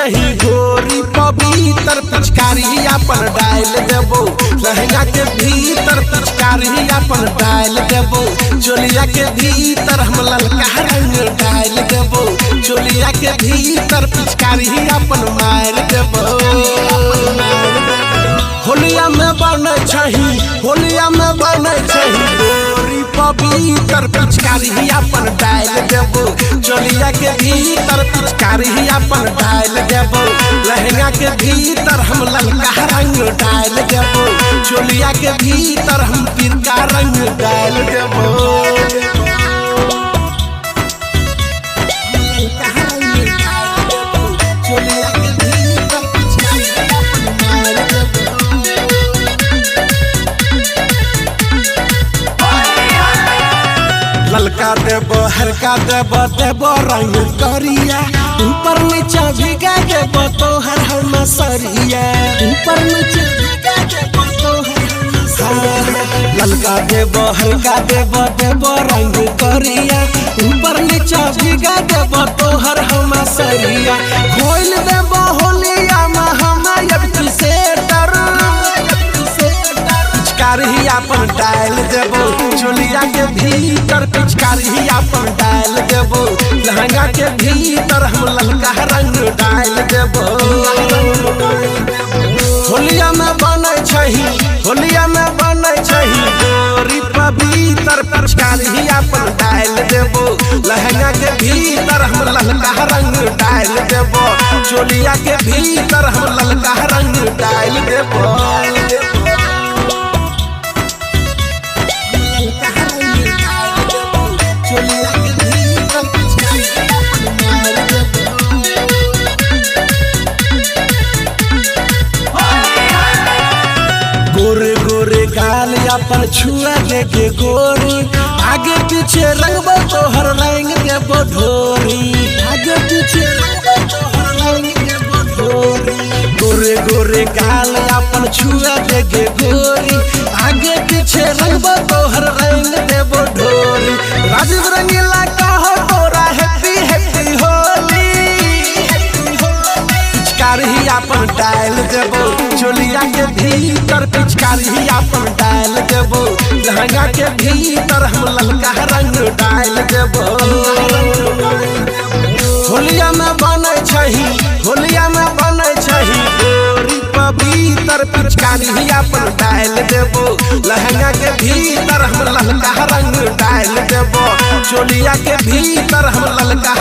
छही गोरी पवित्र पिचकारी अपन डाल देबो लहंगा के भीतर पिचकारी अपन डाल देबो चोलिया के भीतर हम ललका रंग डाल देबो चोलिया के भीतर पिचकारी अपन मार देबो होलिया में बने छही होलिया में बने छही गोरी पवित्र पिचकारी अपन डाल देबो चोलिया के भीतर पिचकारी अपन डाल देबो लहंगा के भीतर हम ललका रंग डाल देबो चोलिया के भीतर हम पिरका रंग डाल देबो ललका देबो हल्का देबो देबो रंग करिया ऊपर नीचा भिगा देबो तोहर हम सरिया ऊपर नीचा भिगा देबो तोहर ललका देबो हल्का देबो देबो रंग करिया ऊपर नीचा भिगा देबो तोहर हम सरिया खोल देबो होलिया में हम अब से डर पिचकारी अपन डाल देबो चोलिया के भीतर पिचकारी अपन डाल देबो लहंगा के भीतर हम ललका रंग डाल देबो होलिया में बने छही होलिया में बने छही गोरी पवित्र पिचकारी अपन डाल देबो लहंगा के भीतर हम ललका रंग डाल देबो चोलिया के भीतर हम ललका रंग डाल देबो गोरे गोरे गाल अपन छुआ देके गोरी आगे पीछे रंगबो तोहर रंग देबो ढोरी आगे पीछे रंगबो तोहर रंग देबो ढोरी गोरे गोरे गाल अपन छुआ देके गोरी आगे पीछे रंगबो तोहर रंग देबो ढोरी राजीव रंगीला कहो तोरा हैप्पी हैप्पी होली पिचकारी अपन डाल देबो चोलिया के भीतर पिचकारी अपन डाल देबो लहंगा के भीतर हम ललका रंग डाल देबो होलिया में बने छही होलिया में बने छही गोरी पवित्र पिचकारी अपन डाल देबो लहंगा के भीतर हम ललका रंग डाल देबो चोलिया के भीतर हम ललका